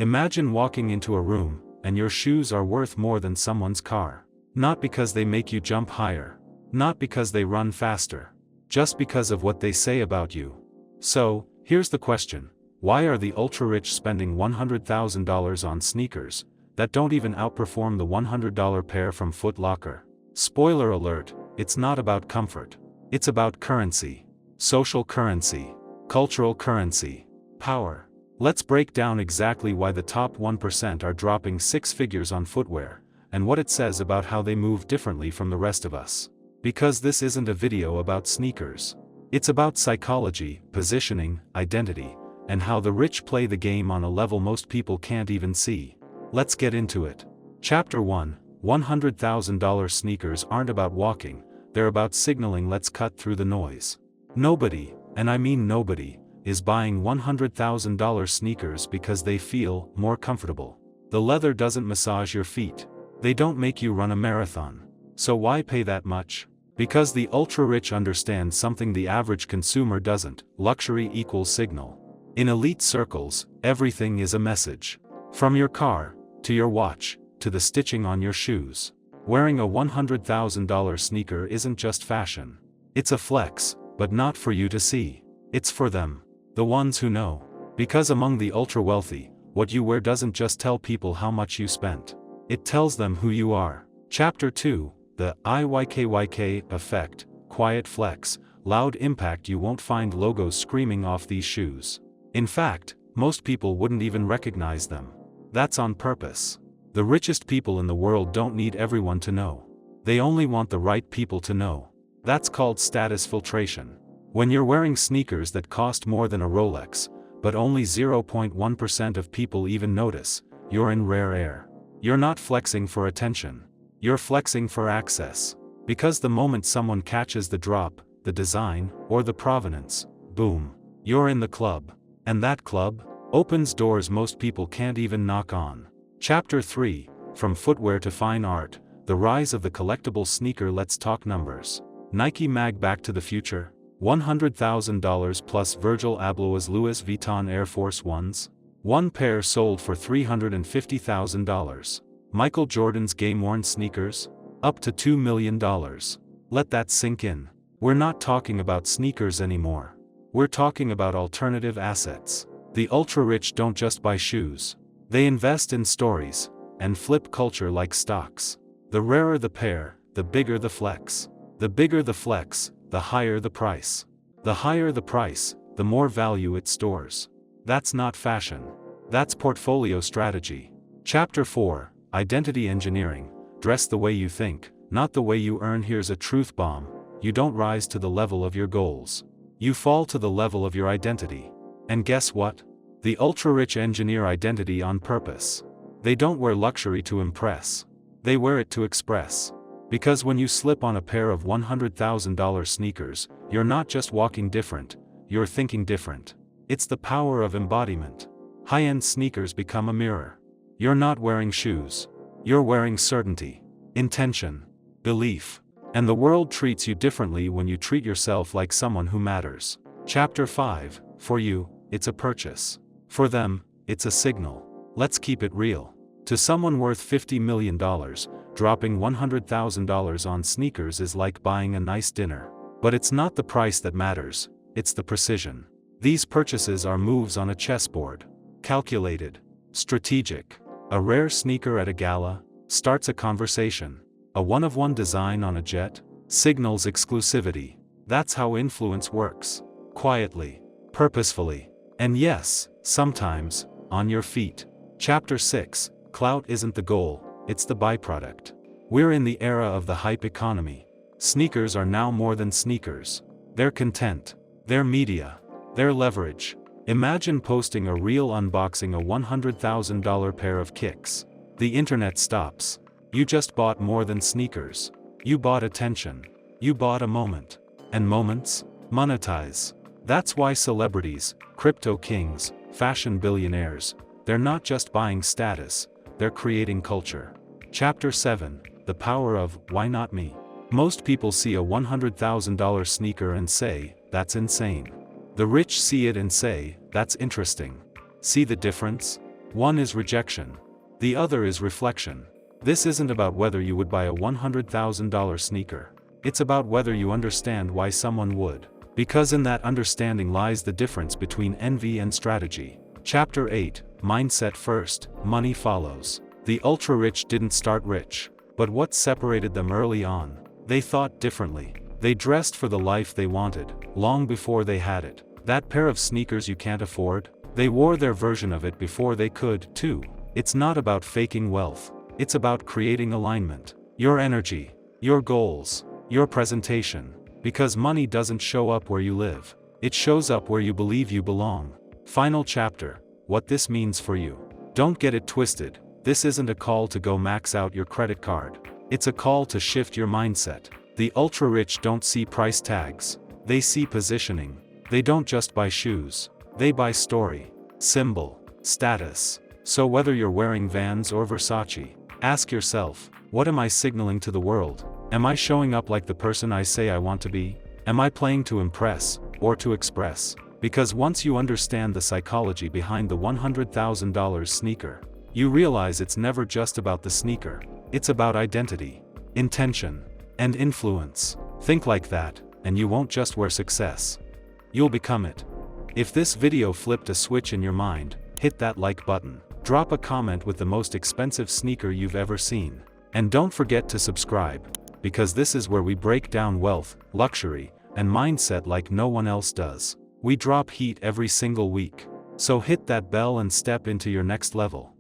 Imagine walking into a room, and your shoes are worth more than someone's car. Not because they make you jump higher. Not because they run faster. Just because of what they say about you. So, here's the question. Why are the ultra-rich spending $100,000 on sneakers that don't even outperform the $100 pair from Foot Locker? Spoiler alert, it's not about comfort. It's about currency. Social currency. Cultural currency. Power. Let's break down exactly why the top 1% are dropping six figures on footwear, and what it says about how they move differently from the rest of us. Because this isn't a video about sneakers. It's about psychology, positioning, identity, and how the rich play the game on a level most people can't even see. Let's get into it. Chapter 1. $100,000 sneakers aren't about walking, they're about signaling. Let's cut through the noise. Nobody, and I mean nobody, is buying $100,000 sneakers because they feel more comfortable. The leather doesn't massage your feet. They don't make you run a marathon. So why pay that much? Because the ultra-rich understand something the average consumer doesn't. Luxury equals signal. In elite circles, everything is a message. From your car, to your watch, to the stitching on your shoes. Wearing a $100,000 sneaker isn't just fashion. It's a flex, but not for you to see. It's for them. The ones who know. Because among the ultra-wealthy, what you wear doesn't just tell people how much you spent. It tells them who you are. Chapter 2. The IYKYK effect, quiet flex, loud impact. You won't find logos screaming off these shoes. In fact, most people wouldn't even recognize them. That's on purpose. The richest people in the world don't need everyone to know. They only want the right people to know. That's called status filtration. When you're wearing sneakers that cost more than a Rolex, but only 0.1% of people even notice, you're in rare air. You're not flexing for attention. You're flexing for access. Because the moment someone catches the drop, the design, or the provenance, boom, you're in the club. And that club opens doors most people can't even knock on. Chapter 3. From footwear to fine art, the rise of the collectible sneaker. Let's talk numbers. Nike Mag Back to the Future. $100,000 plus Virgil Abloh's Louis Vuitton Air Force Ones. One pair sold for $350,000. Michael Jordan's game-worn sneakers? Up to $2 million. Let that sink in. We're not talking about sneakers anymore. We're talking about alternative assets. The ultra-rich don't just buy shoes. They invest in stories, and flip culture like stocks. The rarer the pair, the bigger the flex. The bigger the flex, the higher the price. The higher the price, the more value it stores. That's not fashion. That's portfolio strategy. Chapter 4. Identity engineering. Dress the way you think, not the way you earn. Here's a truth bomb. You don't rise to the level of your goals. You fall to the level of your identity. And guess what? The ultra-rich engineer identity on purpose. They don't wear luxury to impress. They wear it to express. Because when you slip on a pair of $100,000 sneakers, you're not just walking different, you're thinking different. It's the power of embodiment. High-end sneakers become a mirror. You're not wearing shoes. You're wearing certainty, intention, belief. And the world treats you differently when you treat yourself like someone who matters. Chapter 5. For you, it's a purchase. For them, it's a signal. Let's keep it real. To someone worth $50 million, dropping $100,000 on sneakers is like buying a nice dinner. But it's not the price that matters, it's the precision. These purchases are moves on a chessboard. Calculated. Strategic. A rare sneaker at a gala starts a conversation. A one-of-one design on a jet signals exclusivity. That's how influence works. Quietly. Purposefully. And yes, sometimes, on your feet. Chapter 6. Clout isn't the goal, it's the byproduct. We're in the era of the hype economy. Sneakers are now more than sneakers. They're content. They're media. They're leverage. Imagine posting a reel unboxing a $100,000 pair of kicks. The internet stops. You just bought more than sneakers. You bought attention. You bought a moment. And moments? Monetize. That's why celebrities, crypto kings, fashion billionaires, they're not just buying status, they're creating culture. Chapter 7. The power of, why not me? Most people see a $100,000 sneaker and say, that's insane. The rich see it and say, that's interesting. See the difference? One is rejection. The other is reflection. This isn't about whether you would buy a $100,000 sneaker. It's about whether you understand why someone would. Because in that understanding lies the difference between envy and strategy. Chapter 8, Mindset First, Money Follows. The ultra-rich didn't start rich. But what separated them early on? They thought differently. They dressed for the life they wanted, long before they had it. That pair of sneakers you can't afford? They wore their version of it before they could, too. It's not about faking wealth. It's about creating alignment. Your energy, your goals, your presentation. Because money doesn't show up where you live. It shows up where you believe you belong. Final chapter, what this means for you. Don't get it twisted. This isn't a call to go max out your credit card. It's a call to shift your mindset. The ultra-rich don't see price tags. They see positioning. They don't just buy shoes. They buy story, symbol, status. So whether you're wearing Vans or Versace, ask yourself, what am I signaling to the world? Am I showing up like the person I say I want to be? Am I playing to impress, or to express? Because once you understand the psychology behind the $100,000 sneaker, you realize it's never just about the sneaker. It's about identity, intention, and influence. Think like that, and you won't just wear success. You'll become it. If this video flipped a switch in your mind, hit that like button. Drop a comment with the most expensive sneaker you've ever seen. And don't forget to subscribe, because this is where we break down wealth, luxury, and mindset like no one else does. We drop heat every single week. So hit that bell and step into your next level.